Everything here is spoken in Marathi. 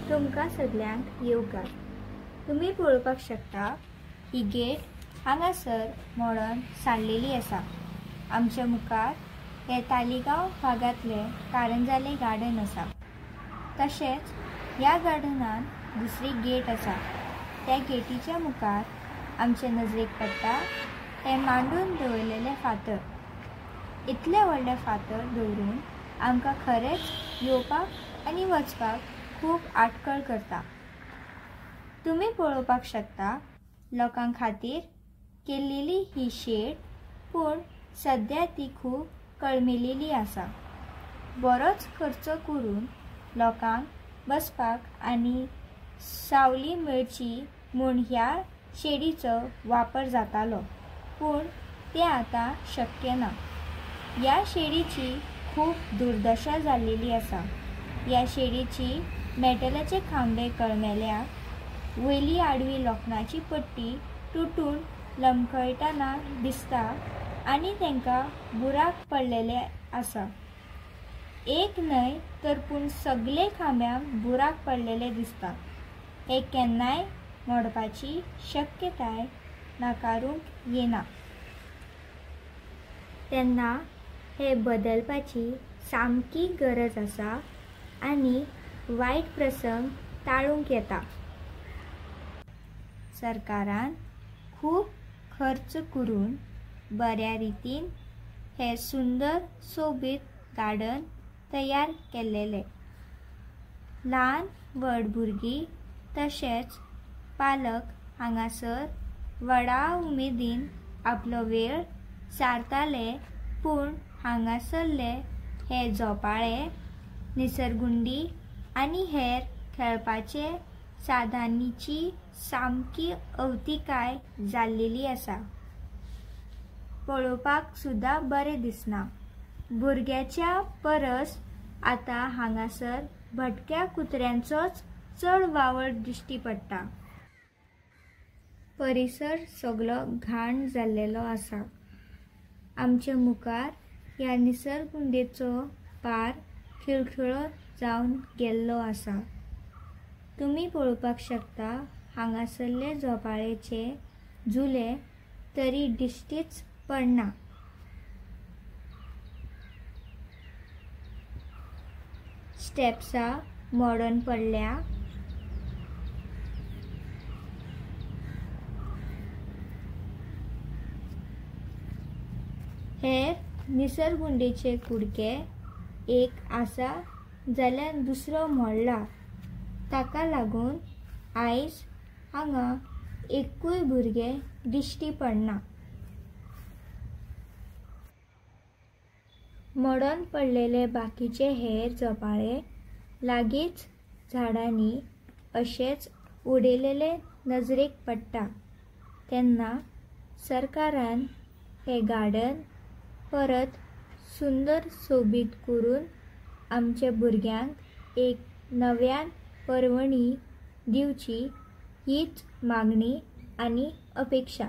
तुमकां सगळ्यांक येवकार। तुम्ही पळोवपाक शकता ही गेट हांगासर मोडून सारलेली आसा। आमच्या मुखार हे तालिगांव भागातले कारंजाले गार्डन आसा। तशेंच ह्या गार्डनान दुसरी गेट आसा। त्या गेटीच्या मुखार आमचे नजरेक पडटा हे मांडून दवरलेले फातर। इतले व्हडले फातर दवरून आमकां खरेंच येवपाक आनी वचपाक खूब आटकळ करता। तुम्ही पळोवपाक शकता लोकां खातीर केल्लेली ही शेड, पूण सद्या ती खूब कळमेलेली आसा। बरोच खर्च करून लोकांक बसपाक आनी सावली मेळची म्हूण ह्या शेडीचो वापर जातालो, पूण तें आतां शक्य ना। ह्या शेडीची खूब दुर्दशा जाल्लेली आसा। ह्या शेडीची मेटलाचे खांबे कळमेल्यात, वयली आडवी लोखणाची पट्टी तुटून लमखळटना दिसता आनी तांकां बुराक पडलेले आसा। एक न्हय तर पूण सगळे खांब्यांक बुराक पडलेले दिसता। हे केन्नाय मोडपाची शक्यताय नाकारूंक येना। तेन्ना हे बदलपाची सामकी गरज आसा आनी वायट प्रसंग टाळूंक येता। सरकारान खूब खर्च करून बऱ्या रितीन हे सुंदर सोबीत गार्डन तयार केल्लेले। ल्हान व्हड भुरगीं तशेंच पालक हांगासर व्हडा उमेदीन आपलो वेळ सारताले, पूण हांगासरले हे झोपाळे, निसरगुंडी आनी हेर खेळपाचे साधनांची सामकी अवतिकाय जाल्लेली आसा। पळोवपाक सुद्धा बरें दिसना। भुरग्याच्या परस आतां हांगासर भटक्या कुत्र्यांचोच चड वावर दिश्टी पडटा। परिसर सगळो घाण जाल्लेलो आसा। आमच्या मुखार ह्या निसरगुंडेचो पार खिळखिळो जावन गेल्लो आसा। तुम्ही पळोवपाक शकता हांगासरले झोपाळेचे झुले तरी दिश्टीच पडना। स्टेप्सा मोडून पडल्या। हेर निसरगुंडेचे कुडके एक आसा जाल्यार दुसरो मोडला। ताका लागून आयज हांगा एकूय भुरगे दिश्टी पडना। मोडून पडलेले बाकीचे हेर झोपाळे लागींच झाडांनी अशेच उडयलेले नजरेक पडटा। तेन्ना सरकारान हे गार्डन परत सुंदर सोबीत करून आमच्या भुरग्यांक एक नव्यान पर्वणी दिवची हीच मागणी आनी अपेक्षा।